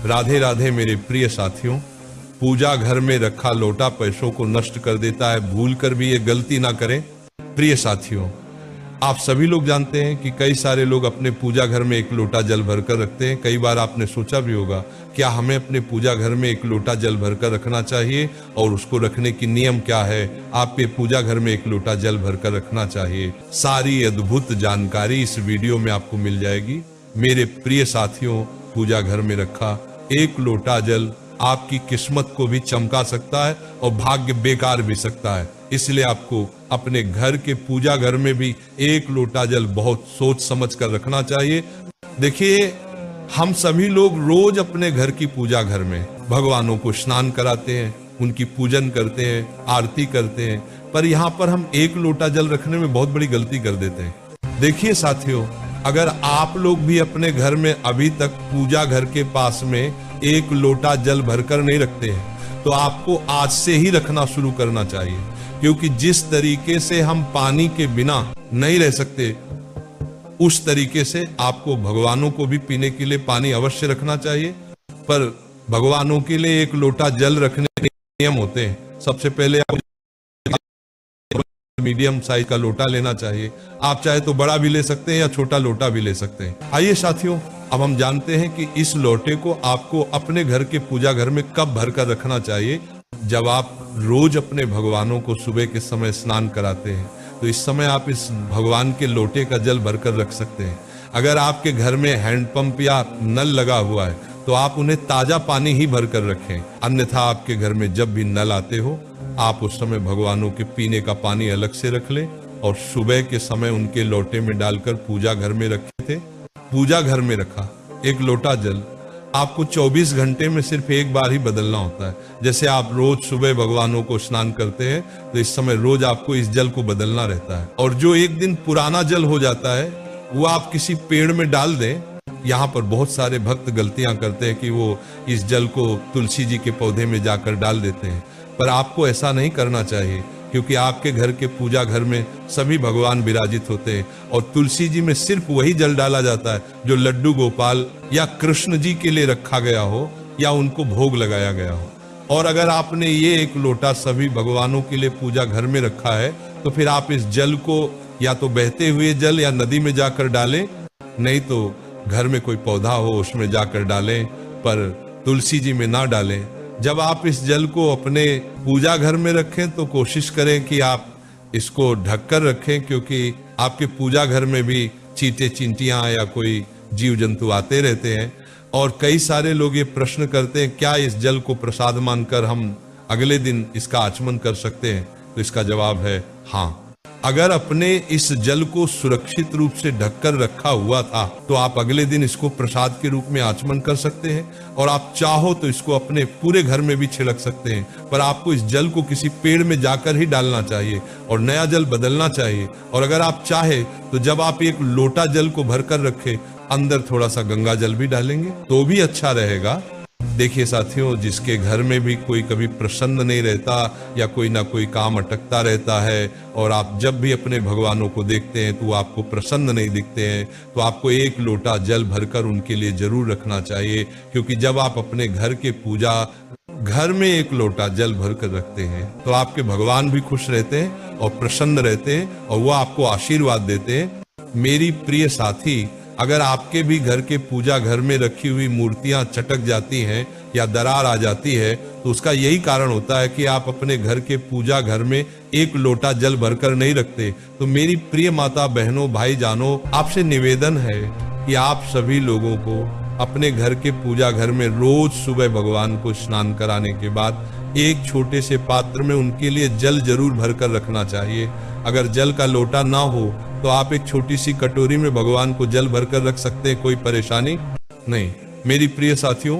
राधे राधे मेरे प्रिय साथियों। पूजा घर में रखा लोटा पैसों को नष्ट कर देता है, भूल कर भी ये गलती ना करें। प्रिय साथियों, आप सभी लोग जानते हैं कि कई सारे लोग अपने पूजा घर में एक लोटा जल भरकर रखते हैं। कई बार आपने सोचा भी होगा, क्या हमें अपने पूजा घर में एक लोटा जल भरकर रखना चाहिए और उसको रखने की नियम क्या है? आपके पूजा घर में एक लोटा जल भरकर रखना चाहिए। सारी अद्भुत जानकारी इस वीडियो में आपको मिल जाएगी। मेरे प्रिय साथियों, पूजा घर में रखा एक लोटा जल आपकी किस्मत को भी चमका सकता है और भाग्य बेकार भी सकता है। इसलिए आपको अपने घर के पूजा घर में भी एक लोटा जल बहुत सोच समझ कर रखना चाहिए। देखिए, हम सभी लोग रोज अपने घर की पूजा घर में भगवानों को स्नान कराते हैं, उनकी पूजन करते हैं, आरती करते हैं, पर यहाँ पर हम एक लोटा जल रखने में बहुत बड़ी गलती कर देते हैं। देखिए साथियों, अगर आप लोग भी अपने घर में अभी तक पूजा घर के पास में एक लोटा जल भरकर नहीं रखते हैं, तो आपको आज से ही रखना शुरू करना चाहिए। क्योंकि जिस तरीके से हम पानी के बिना नहीं रह सकते, उस तरीके से आपको भगवानों को भी पीने के लिए पानी अवश्य रखना चाहिए। पर भगवानों के लिए एक लोटा जल रखने के नियम होते हैं। सबसे पहले आप मीडियम साइज का लोटा लेना चाहिए। आप चाहे तो बड़ा भी ले सकते हैं या छोटा लोटा भी ले सकते हैं। आइए साथियों, अब हम जानते हैं कि इस लोटे को आपको अपने घर के पूजा घर में कब भरकर रखना चाहिए। जब आप रोज अपने भगवानों को सुबह के समय स्नान कराते हैं, तो इस समय आप इस भगवान के लोटे का जल भरकर रख सकते हैं। अगर आपके घर में हैंडपंप या नल लगा हुआ है, तो आप उन्हें ताजा पानी ही भरकर रखें। अन्यथा आपके घर में जब भी नल आते हो, आप उस समय भगवानों के पीने का पानी अलग से रख लें और सुबह के समय उनके लोटे में डालकर पूजा घर में रखे थे। पूजा घर में रखा एक लोटा जल आपको 24 घंटे में सिर्फ एक बार ही बदलना होता है। जैसे आप रोज सुबह भगवानों को स्नान करते हैं, तो इस समय रोज आपको इस जल को बदलना रहता है। और जो एक दिन पुराना जल हो जाता है, वो आप किसी पेड़ में डाल दें। यहाँ पर बहुत सारे भक्त गलतियां करते हैं कि वो इस जल को तुलसी जी के पौधे में जाकर डाल देते हैं, पर आपको ऐसा नहीं करना चाहिए। क्योंकि आपके घर के पूजा घर में सभी भगवान विराजित होते हैं और तुलसी जी में सिर्फ वही जल डाला जाता है जो लड्डू गोपाल या कृष्ण जी के लिए रखा गया हो या उनको भोग लगाया गया हो। और अगर आपने ये एक लोटा सभी भगवानों के लिए पूजा घर में रखा है, तो फिर आप इस जल को या तो बहते हुए जल या नदी में जाकर डालें, नहीं तो घर में कोई पौधा हो उसमें जाकर डालें, पर तुलसी जी में ना डालें। जब आप इस जल को अपने पूजा घर में रखें, तो कोशिश करें कि आप इसको ढककर रखें, क्योंकि आपके पूजा घर में भी चींटे चींटियां या कोई जीव जंतु आते रहते हैं। और कई सारे लोग ये प्रश्न करते हैं, क्या इस जल को प्रसाद मानकर हम अगले दिन इसका आचमन कर सकते हैं? तो इसका जवाब है हाँ। अगर अपने इस जल को सुरक्षित रूप से ढककर रखा हुआ था, तो आप अगले दिन इसको प्रसाद के रूप में आचमन कर सकते हैं। और आप चाहो तो इसको अपने पूरे घर में भी छिड़क सकते हैं, पर आपको इस जल को किसी पेड़ में जाकर ही डालना चाहिए और नया जल बदलना चाहिए। और अगर आप चाहे तो जब आप एक लोटा जल को भरकर रखें, अंदर थोड़ा सा गंगा जल भी डालेंगे तो भी अच्छा रहेगा। देखिए साथियों, जिसके घर में भी कोई कभी प्रसन्न नहीं रहता या कोई ना कोई काम अटकता रहता है, और आप जब भी अपने भगवानों को देखते हैं तो वो आपको प्रसन्न नहीं दिखते हैं, तो आपको एक लोटा जल भरकर उनके लिए जरूर रखना चाहिए। क्योंकि जब आप अपने घर के पूजा घर में एक लोटा जल भरकर रखते हैं, तो आपके भगवान भी खुश रहते हैं और प्रसन्न रहते हैं और वो आपको आशीर्वाद देते हैं। मेरी प्रिय साथी, अगर आपके भी घर के पूजा घर में रखी हुई मूर्तियां चटक जाती हैं या दरार आ जाती है, तो उसका यही कारण होता है कि आप अपने घर के पूजा घर में एक लोटा जल भरकर नहीं रखते। तो मेरी प्रिय माता बहनों भाई जानो, आपसे निवेदन है कि आप सभी लोगों को अपने घर के पूजा घर में रोज सुबह भगवान को स्नान कराने के बाद एक छोटे से पात्र में उनके लिए जल जरूर भरकर रखना चाहिए। अगर जल का लोटा ना हो, तो आप एक छोटी सी कटोरी में भगवान को जल भरकर रख सकते हैं, कोई परेशानी नहीं। मेरी प्रिय साथियों,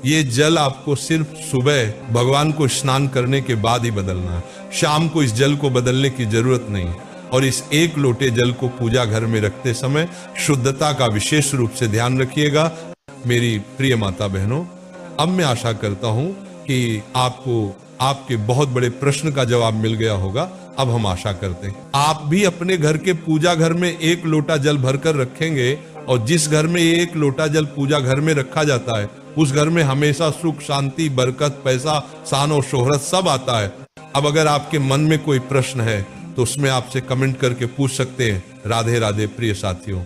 ये जल आपको सिर्फ सुबह भगवान को स्नान करने के बाद ही बदलना है। शाम को इस जल को बदलने की जरूरत नहीं। और इस एक लोटे जल को पूजा घर में रखते समय शुद्धता का विशेष रूप से ध्यान रखिएगा। मेरी प्रिय माता बहनों, अब मैं आशा करता हूं कि आपको आपके बहुत बड़े प्रश्न का जवाब मिल गया होगा। अब हम आशा करते हैं आप भी अपने घर के पूजा घर में एक लोटा जल भरकर रखेंगे, और जिस घर में एक लोटा जल पूजा घर में रखा जाता है, उस घर में हमेशा सुख, शांति, बरकत, पैसा, शान और शोहरत सब आता है। अब अगर आपके मन में कोई प्रश्न है तो उसमें आपसे कमेंट करके पूछ सकते हैं। राधे राधे प्रिय साथियों।